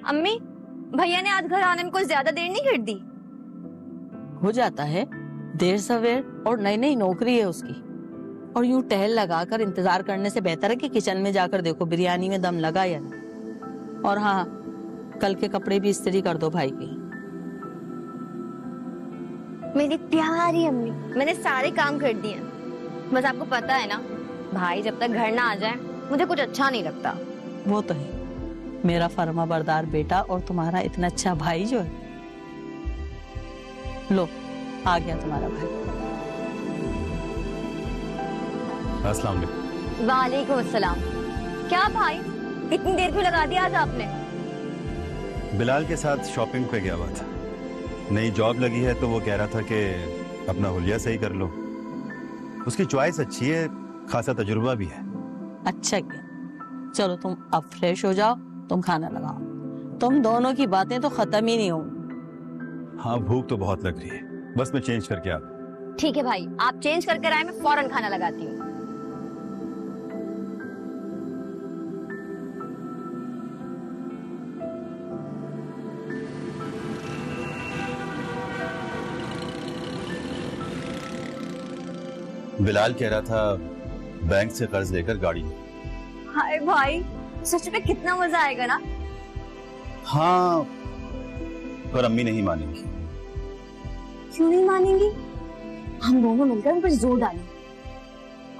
अम्मी, भैया ने आज घर आने में कुछ ज्यादा देर नहीं कर दी? हो जाता है देर सवेर, और नई नई नौकरी है उसकी। और यूं टहल लगाकर इंतजार करने से बेहतर है कि किचन में जाकर देखो बिरयानी में दम लगा या नहीं। और हाँ, कल के कपड़े भी इस्त्री कर दो भाई की। मेरी प्यारी अम्मी, मैंने सारे काम कर दिए। बस आपको पता है ना, भाई जब तक घर ना आ जाए मुझे कुछ अच्छा नहीं लगता। वो तो है, मेरा फर्मा बरदार बेटा और तुम्हारा इतना अच्छा भाई जो है। लो, आ गया तुम्हारा भाई। अस्सलाम वालेकुम। वालेकुम अस्सलाम। क्या भाई, इतनी देर क्यों लगा दिया आज आपने? बिलाल के साथ शॉपिंग पे गया हुआ था। नई जॉब लगी है तो वो कह रहा था कि अपना हुलिया सही कर लो। उसकी चॉइस अच्छी है, खासा तजुर्बा भी है। अच्छा किया। चलो तुम अब फ्रेश हो जाओ, तुम खाना लगाओ। तुम दोनों की बातें तो खत्म ही नहीं होंगी। हाँ, भूख तो बहुत लग रही है, बस मैं चेंज करके आ। ठीक है भाई, आप चेंज करके आए, मैं फौरन खाना लगाती हूँ। बिलाल कह रहा था बैंक से कर्ज लेकर गाड़ी। हाय भाई, सच में कितना मजा आएगा ना। हाँ, पर अम्मी नहीं मानेंगी। क्यों नहीं मानेंगी? हम दोनों मिलकर उन पर जोर डालें।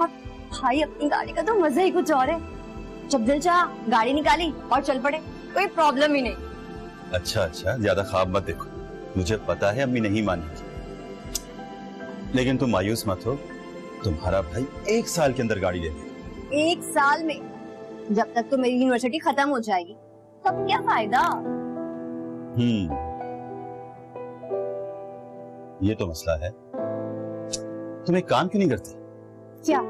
और भाई, अपनी गाड़ी का तो मजा ही कुछ और है। जब दिल चाहा गाड़ी निकाली और चल पड़े, कोई प्रॉब्लम ही नहीं। अच्छा अच्छा, ज्यादा ख्वाब मत देखो, मुझे पता है अम्मी नहीं मानेगी। लेकिन तुम मायूस मत हो, तुम्हारा भाई 1 साल के अंदर गाड़ी ले लेगा। 1 साल में? जब तक तो मेरी यूनिवर्सिटी खत्म हो जाएगी, तब क्या फायदा? ये तो मसला है। तुम एक काम क्यों नहीं करती? क्या?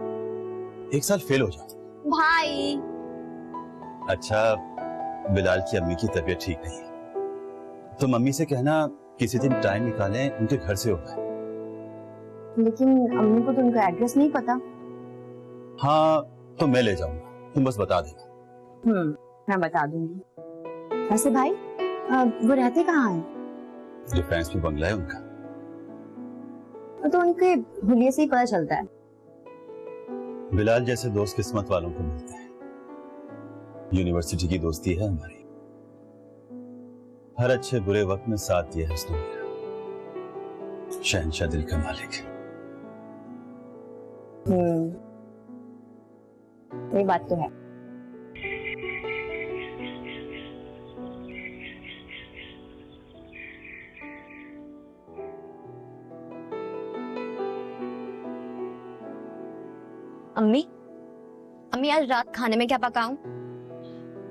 1 साल फेल हो जाओ। भाई, अच्छा, बिलाल की अम्मी की तबीयत ठीक नहीं है, तो मम्मी से कहना किसी दिन टाइम निकालें, उनके घर से होगा। लेकिन अम्मी को तो उनका एड्रेस नहीं पता। हाँ, तो मैं ले जाऊंगा, तुम बस बता देना। मैं बता दूंगी। वैसे भाई, वो रहते कहाँ हैं? डिफेंस में बंगला है उनका। तो उनके हुलिये से ही पता चलता है। बिलाल जैसे दोस्त किस्मत वालों को मिलते हैं। यूनिवर्सिटी की दोस्ती है हमारी। हर अच्छे बुरे वक्त में साथ दिया है उसने मेरा। शहंशाह दिल का मालिक। ये बात तो है। अम्मी, अम्मी आज रात खाने में क्या पकाऊं?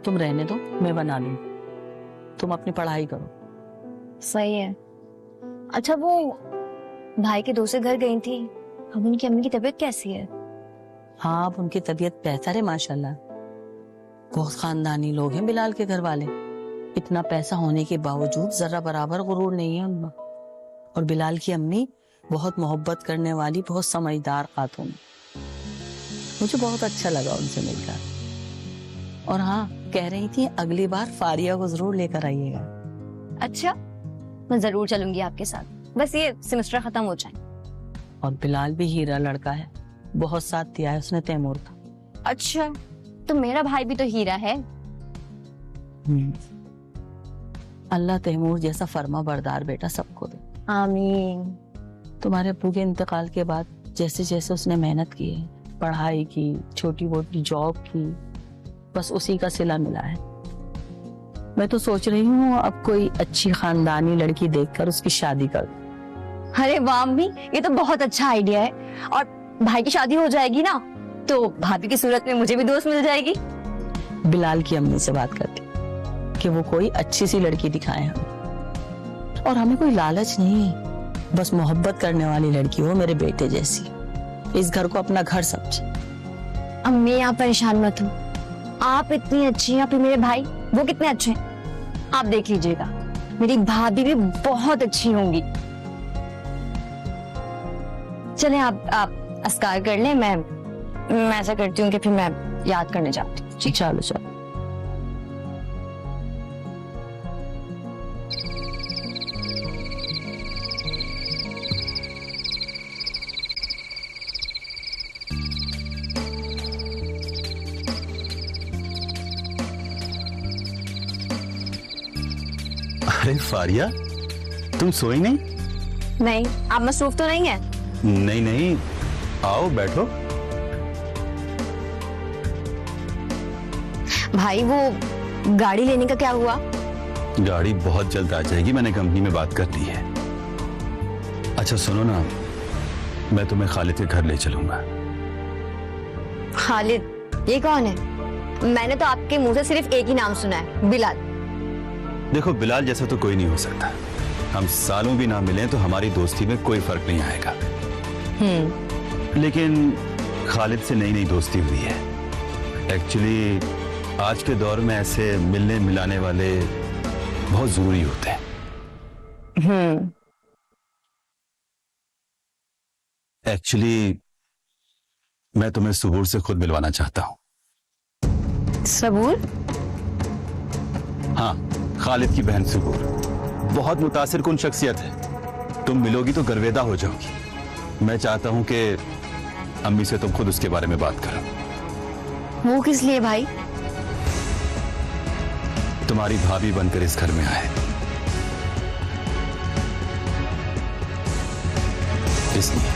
तुम रहने दो, मैं बना लूंगी। तुम अपनी पढ़ाई करो। सही है। अच्छा, वो भाई के दोस्त के घर गई थी, अब उनकी अम्मी की तबीयत कैसी है? हाँ, अब उनकी तबीयत बेहतर है माशाल्लाह। बहुत खानदानी लोग हैं बिलाल के घर वाले। इतना पैसा होने के बावजूद जरा बराबर गुरूर नहीं है उनमें। और बिलाल की अम्मी बहुत मोहब्बत करने वाली, बहुत समझदार खातून। मुझे बहुत अच्छा लगा उनसे मिलकर। और हाँ, कह रही थी अगली बार फारिया को जरूर लेकर आइएगा। अच्छा, मैं जरूर चलूंगी आपके साथ, बस ये सेमेस्टर खत्म हो जाए। और बिलाल भी हीरा लड़का है, बहुत साथ दिया है उसने तैमूर का। अच्छा, तो मेरा भाई भी तो हीरा है। अल्लाह तैमूर जैसा फर्मा बरदार बेटा सबको दे। आमीन। तुम्हारे अब्बू के इंतकाल के बाद जैसे जैसे उसने मेहनत की है, पढ़ाई की, छोटी मोटी जॉब की, बस उसी का सिला मिला है। मैं तो सोच रही हूँ अब कोई अच्छी खानदानी लड़की देखकर उसकी शादी कर। अरे वाह अम्मी, ये तो बहुत अच्छा आइडिया है। और भाई की शादी हो जाएगी ना, तो भाभी की सूरत में मुझे भी दोस्त मिल जाएगी। बिलाल की अम्मी से बात करती कि वो कोई अच्छी सी लड़की दिखाए हमें। और हमें कोई लालच नहीं, बस मोहब्बत करने वाली लड़की हो, मेरे बेटे जैसी। इस घर को अपना घर समझे। अम्मी, आप परेशान मत हो। आप इतनी अच्छी हैं, फिर मेरे भाई वो कितने अच्छे हैं आप देख लीजिएगा। मेरी भाभी भी बहुत अच्छी होंगी। चलें, आप अस्कार कर लें, मैं ऐसा करती हूँ कि फिर मैं याद करने जाती हूँ। चलो चलो। अरे फारिया, तुम सोई नहीं? नहीं, आप मसरूफ तो नहीं है? नहीं नहीं, आओ बैठो। भाई वो गाड़ी लेने का क्या हुआ? गाड़ी बहुत जल्द आ जाएगी, मैंने कंपनी में बात कर ली है। अच्छा सुनो ना, मैं तुम्हें खालिद के घर ले चलूंगा। खालिद? ये कौन है? मैंने तो आपके मुंह से सिर्फ एक ही नाम सुना है, बिलाल। देखो, बिलाल जैसा तो कोई नहीं हो सकता। हम सालों भी ना मिले तो हमारी दोस्ती में कोई फर्क नहीं आएगा। लेकिन खालिद से नई नई दोस्ती हुई है। एक्चुअली आज के दौर में ऐसे मिलने मिलाने वाले बहुत जरूरी होते हैं। एक्चुअली मैं तुम्हें सबूर से खुद मिलवाना चाहता हूं। सबूर? हाँ, खालिद की बहन सबूर बहुत मुतासिर कुन शख्सियत है। तुम मिलोगी तो गर्वेदा हो जाओगी। मैं चाहता हूं कि अम्मी से तुम खुद उसके बारे में बात करो। वो किस लिए भाई? तुम्हारी भाभी बनकर इस घर में आए, इसलिए।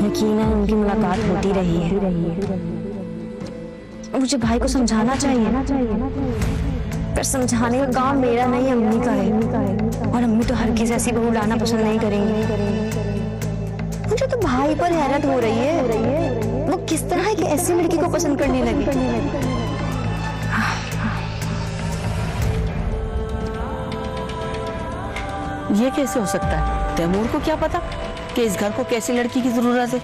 यकीनन उनकी मुलाकात होती रही है। मुझे भाई को समझाना चाहिए, पर समझाने का काम मेरा नहीं, अम्मी का है। और अम्मी तो हर किसी ऐसी बहू लाना पसंद नहीं करेंगी। मुझे तो भाई पर हैरत हो रही है, वो किस तरह की ऐसी लड़की को पसंद करने लगी। ये कैसे हो सकता है? तैमूर को क्या पता कि इस घर को कैसी लड़की की जरूरत है?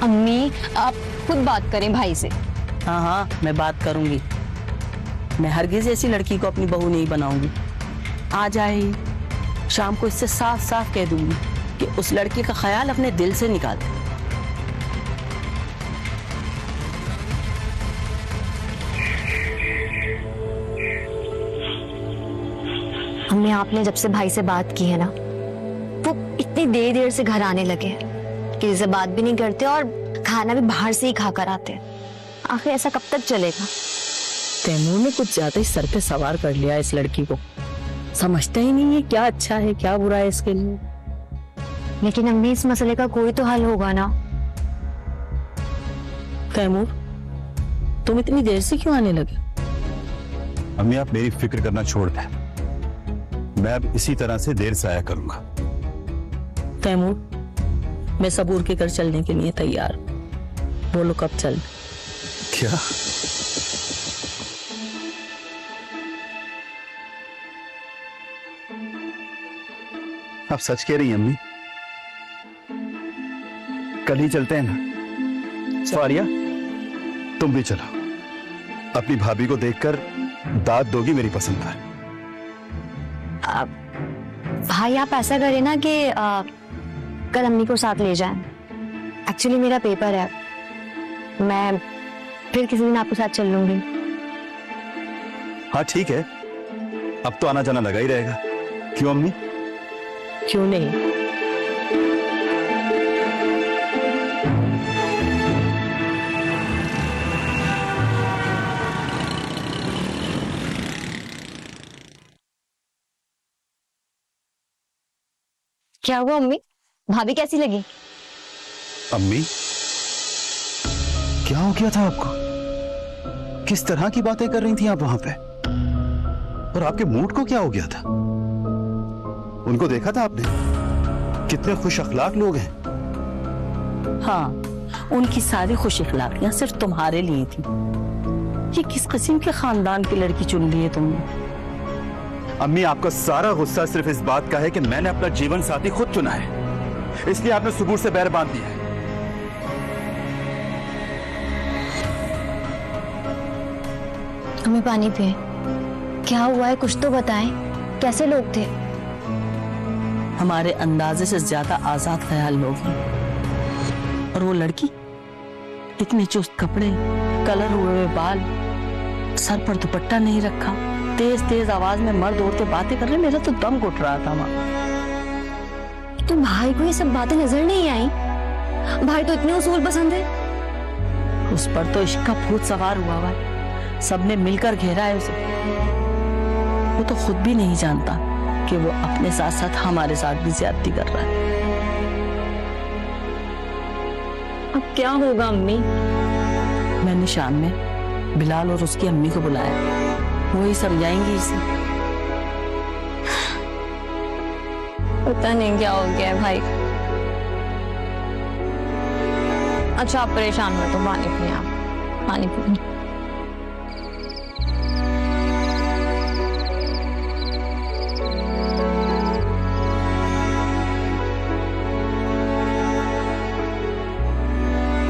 अम्मी आप खुद बात करें भाई से। हाँ हाँ, मैं बात करूंगी। मैं हरगिज ऐसी लड़की को अपनी बहू नहीं बनाऊंगी। आ जाए शाम को इससे साफ साफ कह दूंगी कि उस लड़की का ख्याल अपने दिल से निकाल दे। अम्मी आपने जब से भाई से बात की है ना, वो इतनी देर से घर आने लगे कि से बात भी नहीं करते और खाना भी बाहर से ही खाकर आते। आखिर ऐसा कब तक चलेगा? तैमूर ने कुछ ज्यादा ही सर पे सवार कर लिया इस लड़की को। समझता ही नहीं है क्या अच्छा है क्या बुरा है इसके लिए। लेकिन अम्मी इस मसले का कोई तो हल होगा ना। तैमूर, तुम इतनी देर से क्यों आने लगे? अम्मी आप मेरी फिक्र करना छोड़ दें, मैं अब इसी तरह से देर से आया करूंगा। तैमूर, मैं सबूर के घर चलने के लिए तैयार। बोलो कब चल? क्या? आप सच कह रही हैं अम्मी? कल ही चलते हैं ना? फारिया तुम भी चलो, अपनी भाभी को देखकर दाद दोगी मेरी पसंद पर। भाई आप ऐसा करें ना कि कल अम्मी को साथ ले जाएं। एक्चुअली मेरा पेपर है, मैं फिर किसी दिन आपके साथ चल लूंगी। हाँ ठीक है, अब तो आना जाना लगा ही रहेगा। क्यों अम्मी? क्यों नहीं? क्या हुआ अम्मी? भाभी कैसी लगी? अम्मी क्या हो गया था आपको? किस तरह की बातें कर रही थी आप वहां पे? और आपके मूड को क्या हो गया था? उनको देखा था आपने? कितने खुश अखलाक लोग हैं। हाँ, उनकी सारी खुश अखलाकियां सिर्फ तुम्हारे लिए थी। ये किस किस्म के खानदान की लड़की चुन ली है तुमने? अम्मी आपका सारा गुस्सा सिर्फ इस बात का है कि मैंने अपना जीवन साथी खुद चुना है, इसलिए आपने सबूर से बैर बांध दिया है। हमें पानी पिए। क्या हुआ है कुछ तो बताएं। कैसे लोग थे? हमारे अंदाजे से ज्यादा आजाद ख्याल लोग हैं। और वो लड़की, इतने चुस्त कपड़े, कलर हुए हुए बाल, सर पर दुपट्टा नहीं रखा, तेज तेज आवाज में मर्द औरतें बातें कर रहे, मेरा तो दम घुट रहा था वहां। तो भाई को ये सब बातें नजर नहीं आई? भाई तो इतने उसूल पसंद है। उस पर तो इश्क का भूत सवार हुआ हुआ है, सबने मिलकर घेरा है उसे। वो तो खुद भी नहीं जानता कि वो अपने साथ साथ हमारे साथ भी ज्यादती कर रहा है। अब क्या होगा अम्मी? मैंने शाम में बिलाल और उसकी अम्मी को बुलाया, वो ही समझाएंगी इसे। पता नहीं क्या हो गया है भाई। अच्छा आप परेशान मत हो, पानी पिए आप, पानी पिए।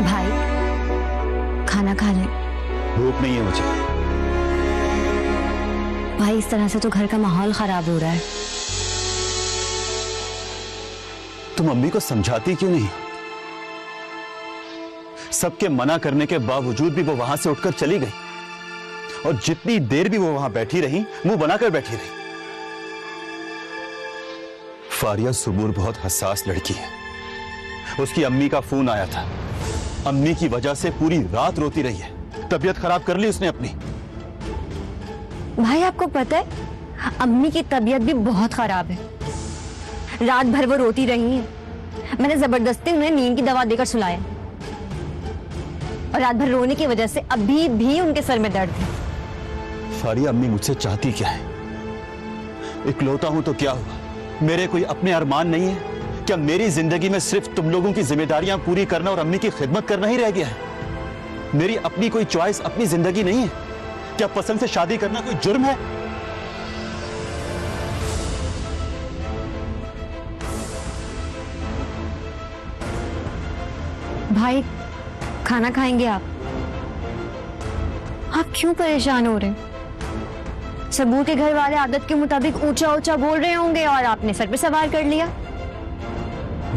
भाई खाना खा ले। भूख नहीं है मुझे। भाई इस तरह से तो घर का माहौल खराब हो रहा है। तुम अम्मी को समझाती क्यों नहीं? सबके मना करने के बावजूद भी वो वहां से उठकर चली गई, और जितनी देर भी वो वहां बैठी रही, मुंह बनाकर बैठी रही। फारिया सुबूर बहुत हसास लड़की है। उसकी अम्मी का फोन आया था, अम्मी की वजह से पूरी रात रोती रही है। तबीयत खराब कर ली उसने अपनी। भाई आपको पता है अम्मी की तबीयत भी बहुत खराब है। रात भर वो रोती रही है। मैंने जबरदस्ती उन्हें नींद की दवा देकर सुलाया, और रात भर रोने की वजह से अभी भी उनके सर में दर्द है। फारिया अम्मी मुझसे चाहती क्या है? इकलौता हूं तो क्या हुआ? मेरे कोई अपने अरमान नहीं है क्या? मेरी जिंदगी में सिर्फ तुम लोगों की जिम्मेदारियां पूरी करना और अम्मी की खिदमत करना ही रह गया है? मेरी अपनी कोई चॉइस, अपनी जिंदगी नहीं है क्या? पसंद से शादी करना कोई जुर्म है? भाई खाना खाएंगे आप? आप क्यों परेशान हो रहे? सबूर के घर वाले आदत के मुताबिक ऊंचा ऊंचा बोल रहे होंगे और आपने सर पे सवार कर लिया।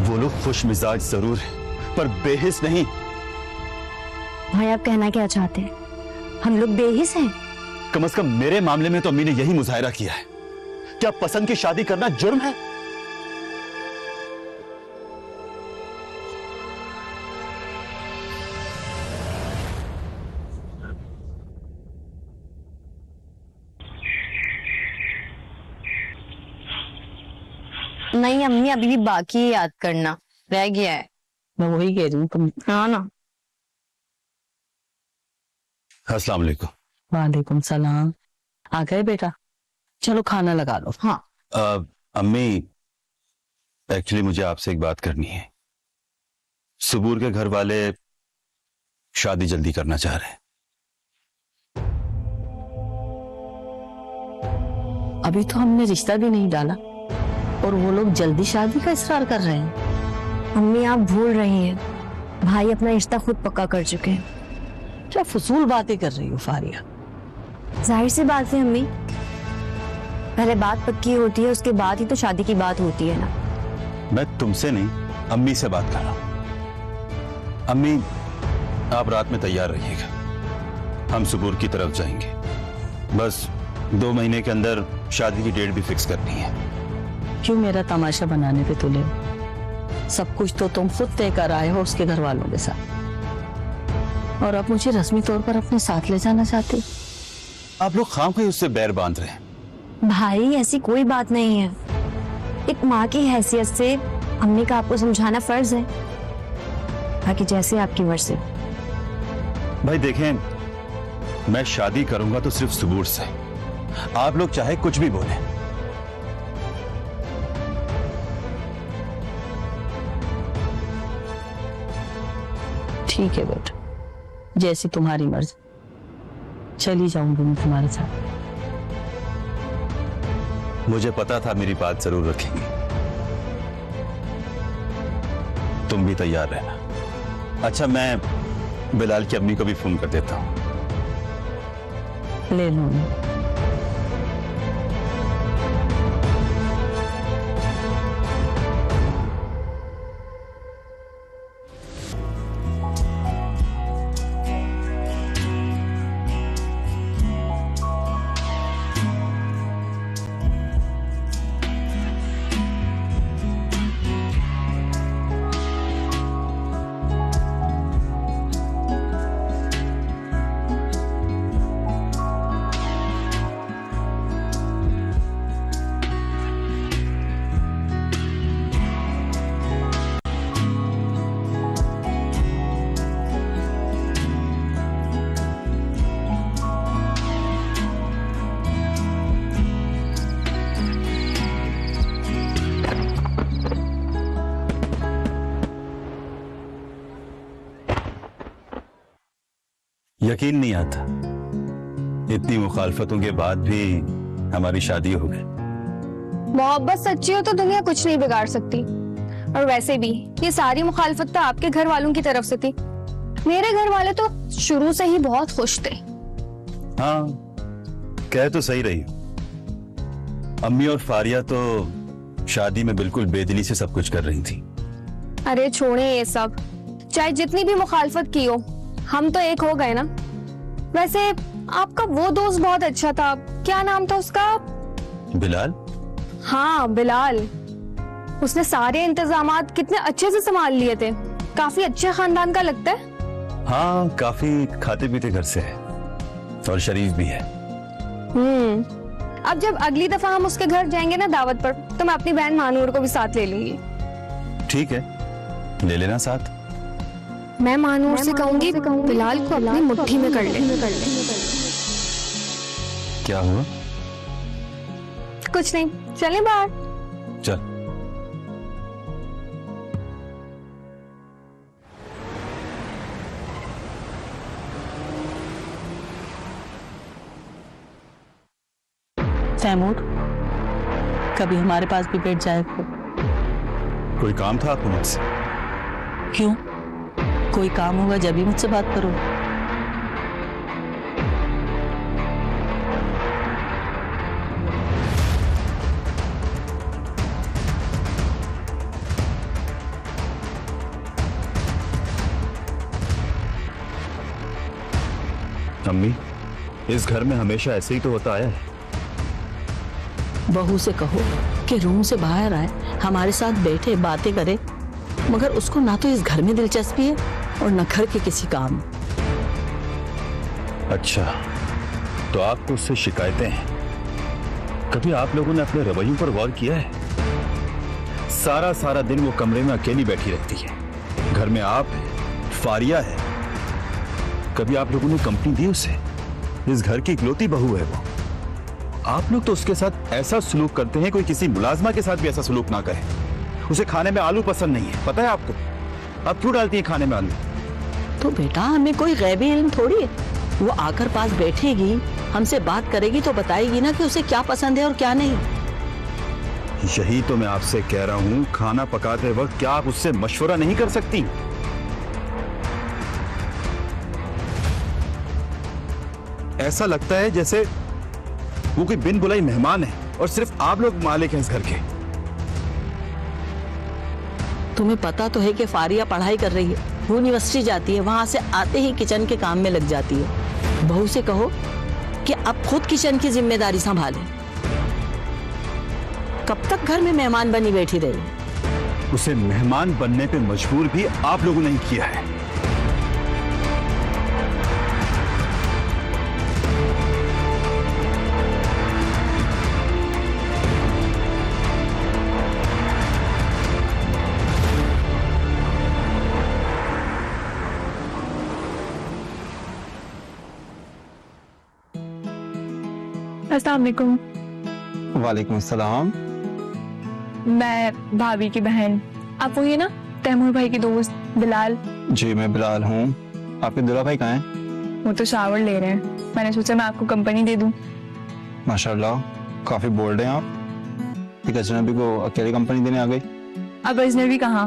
वो लोग खुश मिजाज जरूर है, पर बेहिस नहीं। भाई आप कहना क्या चाहते हैं? हम लोग बेहिस हैं? कम से कम मेरे मामले में तो अम्मी ने यही मुजाहिरा किया है। क्या पसंद की शादी करना जुर्म है? नहीं अम्मी, अभी भी बाकी है याद करना, रह गया है। मैं वही कह रही हूँ तुम। हाँ ना। अस्सलाम वालेकुम। वालेकुम सलाम। आ गए बेटा, चलो खाना लगा लो। हाँ अम्मी, एक्चुअली मुझे आपसे एक बात करनी है। सुबूर के घर वाले शादी जल्दी करना चाह रहे हैं। अभी तो हमने रिश्ता भी नहीं डाला और वो लोग जल्दी शादी का इसरार कर रहे हैं। अम्मी आप भूल रही हैं, भाई अपना रिश्ता खुद पक्का कर चुके हैं। क्या फजूल बातें कर रही हो फारिया? जाहिर सी बात है अम्मी, पहले बात पक्की होती है, उसके बाद ही तो शादी की बात होती है ना। मैं तुमसे नहीं, अम्मी से बात कर रहा हूं। अम्मी, आप रात में तैयार रहिएगा, हम सुबूर की तरफ जाएंगे। बस 2 महीने के अंदर शादी की डेट भी फिक्स करनी है। क्यों मेरा तमाशा बनाने पे तुले हो? सब कुछ तो तुम खुद तय कर आए हो उसके घर वालों के साथ, और अब मुझे रस्मी तौर पर अपने साथ ले जाना चाहते हो। आप लोग खामखा उससे बैर बांध रहे हैं। भाई ऐसी कोई बात नहीं है, एक माँ की हैसियत से अम्मी का आपको समझाना फर्ज है, बाकी जैसे आपकी मर्जी। भाई देखें, मैं शादी करूंगा तो सिर्फ सुबूर से। आप लोग चाहे कुछ भी बोलें। ठीक है बेटा, जैसी तुम्हारी मर्जी। चली जाऊंगी मैं तुम्हारे साथ। मुझे पता था मेरी बात जरूर रखेंगी। तुम भी तैयार रहना। अच्छा, मैं बिलाल की अम्मी को भी फोन कर देता हूं। ले लो। यकीन नहीं आता, इतनी मुखालफतों के बाद भी हमारी शादी हो गई। मोहब्बत सच्ची हो तो दुनिया कुछ नहीं बिगाड़ सकती। और वैसे भी ये सारी मुखालफत तो आपके घर वालों की तरफ से थी। मेरे घर वाले तो शुरू से ही बहुत खुश थे। हाँ, कह तो सही रही हो। अम्मी और फारिया तो शादी में बिल्कुल बेदिली से सब कुछ कर रही थी। अरे छोड़े ये सब, चाहे जितनी भी मुखालफत की हो, हम तो एक हो गए ना। वैसे आपका वो दोस्त बहुत अच्छा था, क्या नाम था उसका? बिलाल? हाँ बिलाल। उसने सारे इंतजामात कितने अच्छे से संभाल लिए थे। काफी अच्छे खानदान का लगता है। हाँ, काफी खाते पीते घर से है और शरीफ भी है। अब जब अगली दफा हम उसके घर जाएंगे ना दावत पर, तो मैं अपनी बहन मानूर को भी साथ ले लूंगी। ठीक है, ले लेना साथ। मैं मानूर से कहूंगी बिलाल को अपनी मुट्ठी में कर ले। क्या हुआ? कुछ नहीं, चलें बाहर। चल। तैमूर, कभी हमारे पास भी बैठ जाए। कोई काम था आपको मुझसे? क्यों? कोई काम होगा जब भी मुझसे बात करो। अम्मी, इस घर में हमेशा ऐसे ही तो होता आया है। बहू से कहो कि रूम से बाहर आए, हमारे साथ बैठे, बातें करे, मगर उसको ना तो इस घर में दिलचस्पी है और न घर के किसी काम। अच्छा, तो आपको उससे शिकायतें हैं। कभी आप लोगों ने अपने रवैयों पर गौर किया है? सारा सारा दिन वो कमरे में अकेली बैठी रहती है। घर में आप है, फारिया है। कभी आप लोगों ने कंपनी दी उसे? इस घर की इकलौती बहू है वो। आप लोग तो उसके साथ ऐसा सलूक करते हैं, कोई किसी मुलाजमा के साथ भी ऐसा सलूक ना करे। उसे खाने में आलू पसंद नहीं है, पता है आपको? आप क्यों डालती हैं खाने में आलू? तो बेटा, हमें कोई गैबी इल्म थोड़ी है। वो आकर पास बैठेगी, हमसे बात करेगी तो बताएगी ना कि उसे क्या पसंद है और क्या नहीं। यही तो मैं आपसे कह रहा हूं, खाना पकाते वक्त क्या आप उससे मशवरा नहीं कर सकती? ऐसा लगता है जैसे वो कोई बिन बुलाई मेहमान है और सिर्फ आप लोग मालिक हैं इस घर के। तुम्हें पता तो है कि फारिया पढ़ाई कर रही है, वो यूनिवर्सिटी जाती है, वहां से आते ही किचन के काम में लग जाती है। बहू से कहो कि अब खुद किचन की जिम्मेदारी संभाले। कब तक घर में मेहमान बनी बैठी रही? उसे मेहमान बनने पे मजबूर भी आप लोगों ने किया है। अस्सलाम वालेकुम। वालेकुम अस्सलाम। मैं भाभी की बहन। आप वही है ना, तैमूर भाई के दोस्त बिलाल? जी मैं बिलाल हूँ। आपके दुल्हा भाई कहाँ हैं? वो तो शावर ले रहे हैं। मैंने सोचा मैं आपको कंपनी दे दूं। माशाल्लाह, काफी बोल्ड हैं आप। एक अजनबी को अकेले कंपनी देने आ गई। अब अजनबी कहाँ,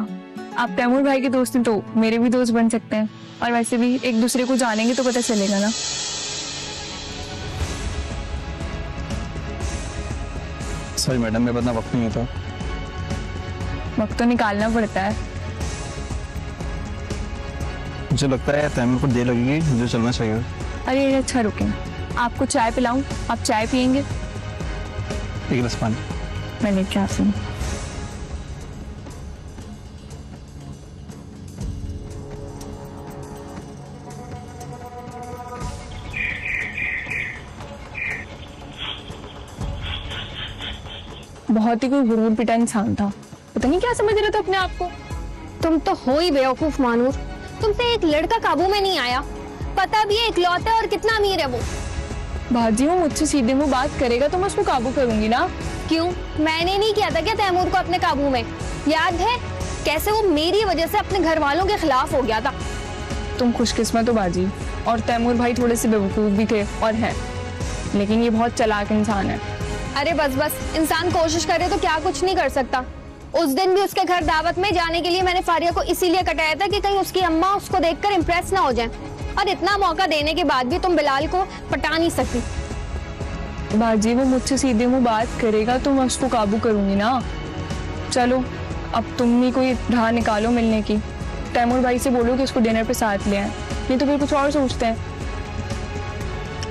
आप तैमूर भाई के दोस्त हैं तो मेरे भी दोस्त बन सकते हैं। और वैसे भी एक दूसरे को जानेंगे तो पता चलेगा ना। सॉरी मैडम, मेरे पास ना वक्त नहीं होता। वक्त तो निकालना पड़ता है। मुझे लगता है तैमूर को देर लगेगी, मुझे चलना चाहिए। अरे अच्छा रुकें, आपको चाय पिलाऊं? आप चाय पियेंगे? एक गिलास पानी। मैं लेके आती हूँ। बहुत ही कोई गुरूर पिटा इंसान था, पता नहीं क्या समझ रहे थे अपने आप को। तुम तो हो ही बेवकूफ मानूर, तुमसे एक लड़का काबू में नहीं आया। पता भी है इकलौता है और कितना अमीर है वो। भाजी वो मुझसे सीधे मुंह बात करेगा तो मैं उसको काबू करूंगी ना। क्यों? मैंने नहीं किया था क्या तैमूर को अपने काबू में? याद है कैसे वो मेरी वजह से अपने घर वालों के खिलाफ हो गया था? तुम खुशकिस्मत हो बाजी, और तैमूर भाई थोड़े से बेवकूफ भी थे और हैं, लेकिन ये बहुत चालाक इंसान है। अरे बस बस, इंसान कोशिश करे तो क्या कुछ नहीं कर सकता। उस दिन भी उसके घर दावत में जाने के लिए मैंने फारिया को इसीलिए कटाया था कि कहीं उसकी अम्मा उसको देखकर इम्प्रेस ना हो जाए, और इतना मौका देने के बाद भी तुम बिलाल को पटा नहीं सकी। बाजी वो मुझसे सीधे मुंह बात करेगा तो मैं उसको काबू करूंगी ना। चलो अब तुम ही कोई राह निकालो मिलने की। तैमूर भाई से बोलो कि उसको डिनर पे साथ ले आए, नहीं तो फिर कुछ और सोचते हैं।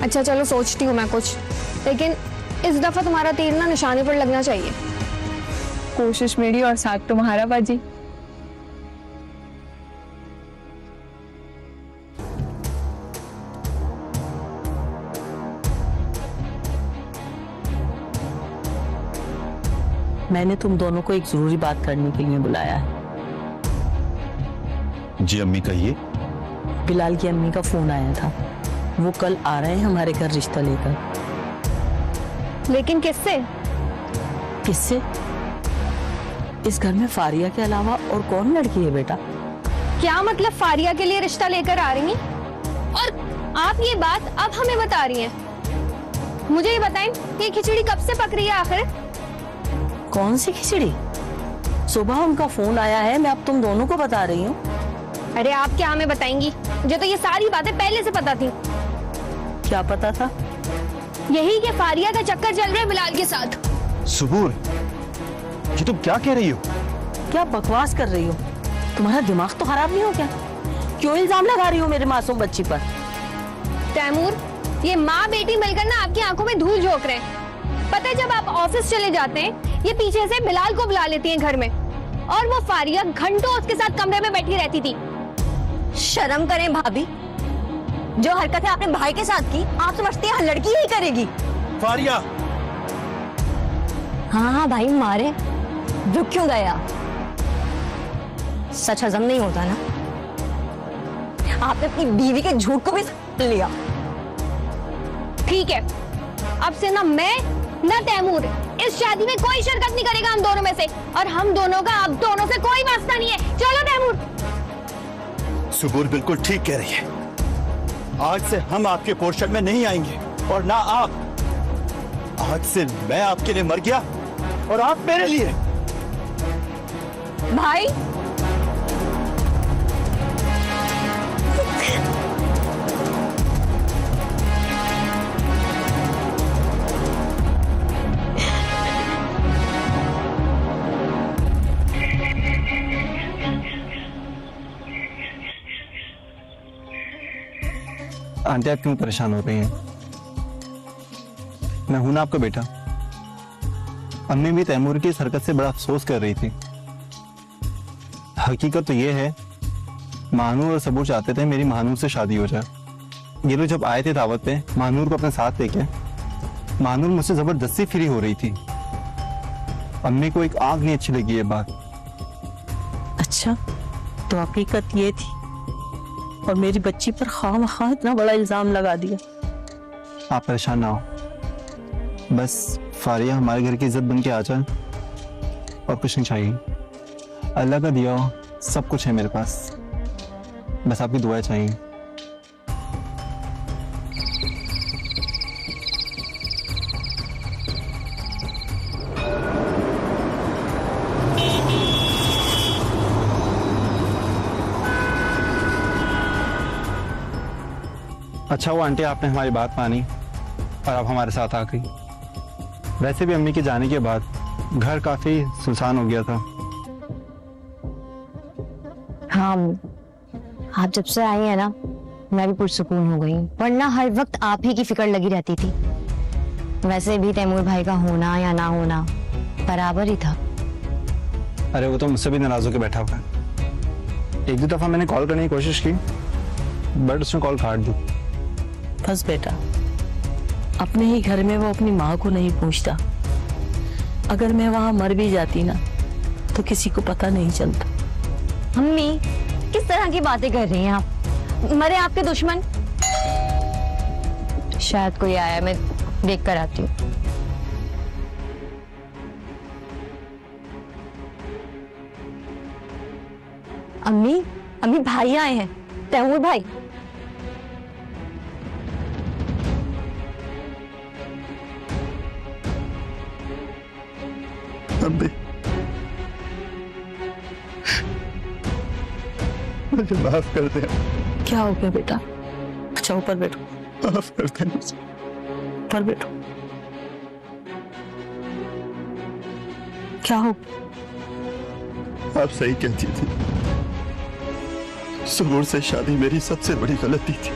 अच्छा चलो, सोचती हूँ मैं कुछ, लेकिन इस दफा तुम्हारा तीर ना निशाने पर लगना चाहिए। कोशिश मेरी और साथ तुम्हारा बाजी। मैंने तुम दोनों को एक जरूरी बात करने के लिए बुलाया है। जी अम्मी कहिए। बिलाल की अम्मी का फोन आया था, वो कल आ रहे हैं हमारे घर रिश्ता लेकर। लेकिन किससे? किससे? इस घर में फारिया के अलावा और कौन लड़की है बेटा? क्या मतलब फारिया के लिए रिश्ता लेकर आ रही हैं? और आप ये बात अब हमें बता रही हैं? मुझे ये बताएं कि खिचड़ी कब से पक रही है आखिर? कौन सी खिचड़ी? सुबह उनका फोन आया है, मैं अब तुम दोनों को बता रही हूँ। अरे आप क्या हमें बताएंगी? मुझे तो ये सारी बातें पहले से पता थी। क्या पता था? यही कि फारिया का चक्कर चल रहा है बिलाल के साथ। सुबूर, ये तुम क्या कह रही हो? क्या बकवास कर रही हो? तुम्हारा दिमाग तो खराब नहीं हो क्या? क्यों इल्जाम लगा रही हो मेरे मासूम बच्ची पर? तैमूर, ये माँ बेटी मिलकर ना आपकी आंखों में धूल झोंक रहे हैं। पता है, जब आप ऑफिस चले जाते हैं, ये पीछे से बिलाल को बुला लेती हैं घर में, और वो फारिया घंटों उसके साथ कमरे में बैठी रहती थी। शर्म करें भाभी, जो हरकतें आपने भाई के साथ की, आप समझती हैं हर लड़की यही करेगी? फारिया! हाँ भाई मारे, रुक क्यों गया? सच हजम नहीं होता ना। आपने अपनी बीवी के झूठ को भी समझ लिया। ठीक है, अब से ना मैं ना तैमूर इस शादी में कोई शिरकत नहीं करेगा हम दोनों में से, और हम दोनों का अब दोनों से कोई वास्ता नहीं है। चलो तैमूर। सुबूर बिल्कुल ठीक कह रही है। आज से हम आपके पोर्शन में नहीं आएंगे, और ना आप। आज से मैं आपके लिए मर गया और आप मेरे लिए। भाई आंटी आप क्यों परेशान हो रही हैं? मैं हूं ना आपका बेटा। अम्मी भी तैमूर की इस हरकत से बड़ा अफसोस कर रही थी। हकीकत तो ये है, महानूर और सबूर चाहते थे मेरी महानूर से शादी हो जाए। ये लोग जब आए थे दावत पे महानूर को अपने साथ लेके, महानूर मुझसे जबरदस्ती फ्री हो रही थी। अम्मी को एक आग नहीं अच्छी लगी ये बात। अच्छा, तो हकीकत ये थी, और मेरी बच्ची पर खामखा इतना बड़ा इल्जाम लगा दिया। आप परेशान ना हो, बस फारिया हमारे घर की इज्जत बन के आ जाए, और कुछ नहीं चाहिए। अल्लाह का दिया सब कुछ है मेरे पास, बस आपकी दुआएं चाहिए। अच्छा वो आंटी, आपने हमारी बात मानी और अब हमारे साथ आ गई। वैसे भी अम्मी के जाने के बाद घर काफी सुनसान हो गया था। हाँ, आप जब से आई है ना, मैं भी पुरसुकून हो गई, वरना हर वक्त आप ही की फिक्र लगी रहती थी। वैसे भी तैमूर भाई का होना या ना होना बराबर ही था। अरे वो तो मुझसे भी नाराज होकर बैठा हुआ है। एक दो दफा मैंने कॉल करने की कोशिश की, बट उसने कॉल काट दी। बस बेटा, अपने ही घर में वो अपनी माँ को नहीं पूछता। अगर मैं वहां मर भी जाती ना, तो किसी को पता नहीं चलता। अम्मी, किस तरह की बातें कर रही हैं आप? मरे आपके दुश्मन? शायद कोई आया, मैं देख कर आती हूँ। अम्मी, अम्मी भाई आए हैं, तैमूर भाई, अम्मी, मुझे माफ कर दे, क्या हो गया बेटा? अच्छा ऊपर बैठो, माफ कर दे मुझे। ऊपर बैठो। क्या हो? आप सही कहती थी, सुबूर से शादी मेरी सबसे बड़ी गलती थी।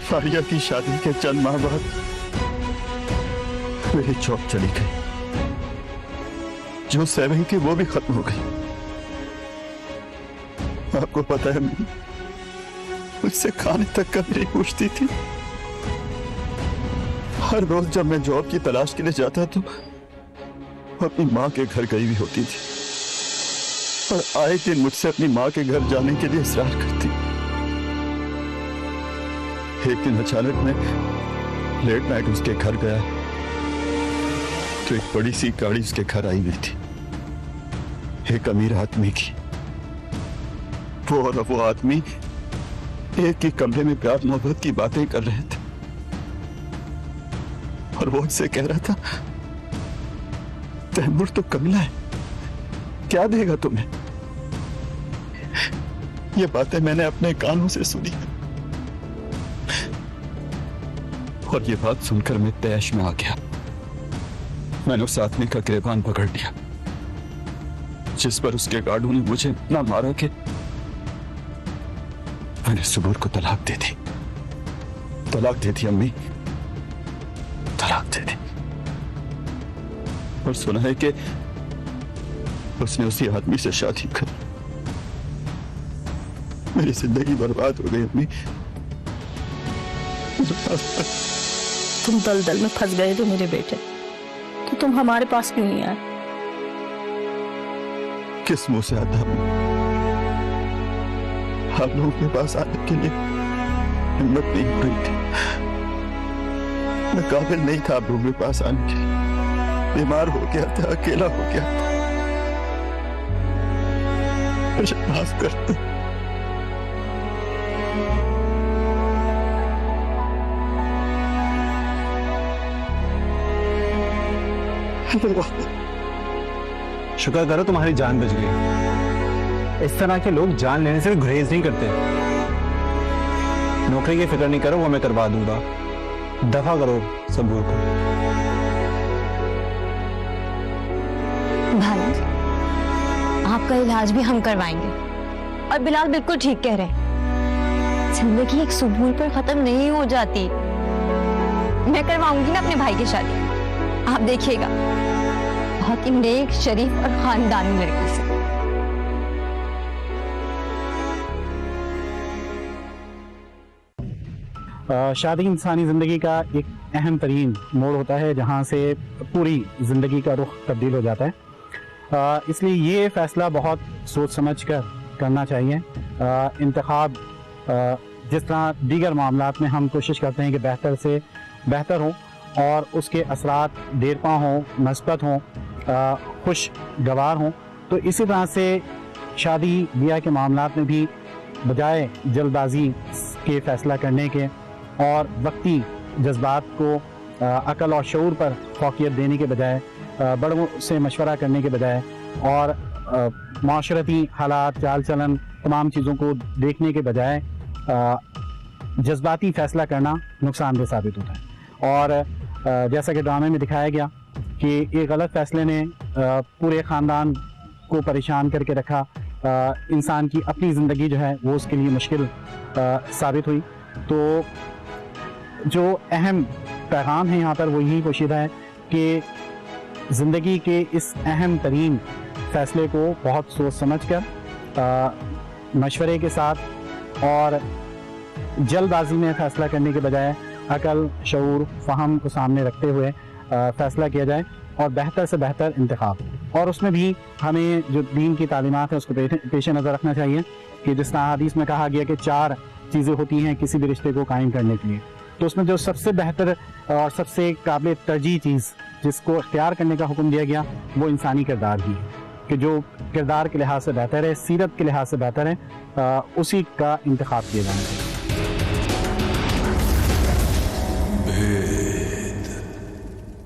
फारिया की शादी के चंद माह बाद मेरी जॉब चली गई, जो सेविंग थी वो भी खत्म हो गई। आपको पता है, मुझसे खाने तक का नहीं पूछती थी। हर रोज जब मैं जॉब की तलाश के लिए जाता तो अपनी माँ के घर गई भी होती थी, और आए दिन मुझसे अपनी माँ के घर जाने के लिए इसरार करती। एक दिन अचानक मैं लेट नाइट उसके घर गया तो एक बड़ी सी गाड़ी उसके घर आई हुई थी, एक अमीर आदमी की। वो आदमी एक ही कमरे में प्यार मोहब्बत की बातें कर रहे थे, और वो उससे कह रहा था, तैमूर तो कमला है, क्या देगा तुम्हें? ये बातें मैंने अपने कानों से सुनी, और ये बात सुनकर मैं तैश में आ गया। मैंने उस आदमी का गिरबान पकड़ लिया, जिस पर उसके गार्डों ने मुझे इतना मारा कि मैंने सुबूर को तलाक दे दी। तलाक दे दी अम्मी, तलाक दे दी। और सुना है कि उसने उसी आदमी से शादी कर। मेरी जिंदगी बर्बाद हो गई अम्मी। तुम दलदल में फंस गए थे मेरे बेटे, तो तुम हमारे पास क्यों नहीं आए? किस मुंह से आता? आप लोगों के पास आने के लिए हिम्मत नहीं हो रही थी। मैं काबिल नहीं था आप लोगों के पास आने के लिए। बीमार हो गया था, अकेला हो गया था। मुझे माफ कर दो। शुक्र करो तुम्हारी जान बच गई। इस तरह के लोग जान लेने से गुरेज नहीं करते। नौकरी की फिक्र नहीं करो, वो मैं करवा दूंगा। दफा करो सबूर को। भाई, आपका इलाज भी हम करवाएंगे, और बिलाल बिल्कुल ठीक कह रहे हैं। जिंदगी एक सुबूर पर खत्म नहीं हो जाती। मैं करवाऊंगी ना अपने भाई की शादी, आप देखिएगा, बहुत ही नेक, शरीफ और खानदानी लड़की से। शादी इंसानी ज़िंदगी का एक अहम तरीन मोड़ होता है, जहाँ से पूरी ज़िंदगी का रुख तब्दील हो जाता है। इसलिए ये फ़ैसला बहुत सोच समझ कर करना चाहिए। इंतखाब जिस तरह दीगर मामलात में हम कोशिश करते हैं कि बेहतर से बेहतर हो, और उसके असरात देरपा हों, मस्बत हों, खुशगवार हों, तो इसी तरह से शादी ब्याह के मामलात में भी बजाय जल्दबाजी के फ़ैसला करने के और वक्ती जज्बात को अकल और शऊर पर फौकियत देने के बजाय, बड़ों से मशवरा करने के बजाय और माशरती हालात, चाल चलन, तमाम चीज़ों को देखने के बजाय जज्बाती फ़ैसला करना नुकसानदेह साबित होता है। और जैसा कि ड्रामे में दिखाया गया कि एक गलत फ़ैसले ने पूरे ख़ानदान को परेशान करके रखा। इंसान की अपनी ज़िंदगी जो है वो उसके लिए मुश्किल साबित हुई। तो जो अहम पैगाम है यहाँ पर वो यही पोशीदा है कि ज़िंदगी के इस अहम तरीन फ़ैसले को बहुत सोच समझ कर, मशवरे के साथ और जल्दबाजी में फ़ैसला करने के बजाय अकल, शऊर, फ़हम को सामने रखते हुए फ़ैसला किया जाए, और बेहतर से बेहतर इंतखाब। और उसमें भी हमें जो दीन की तालीमात है उसको पेश नज़र रखना चाहिए कि जिस तरह हदीस में कहा गया कि 4 चीज़ें होती हैं किसी भी रिश्ते को कायम करने के लिए, तो उसमें जो सबसे बेहतर और सबसे काबिल तरजीह चीज़ जिसको इख्तियार करने का हुक्म दिया गया वो इंसानी किरदार ही है। कि जो किरदार के लिहाज से बेहतर है, सीरत के लिहाज से बेहतर है, उसी का इंतखाब किया जाना चाहिए।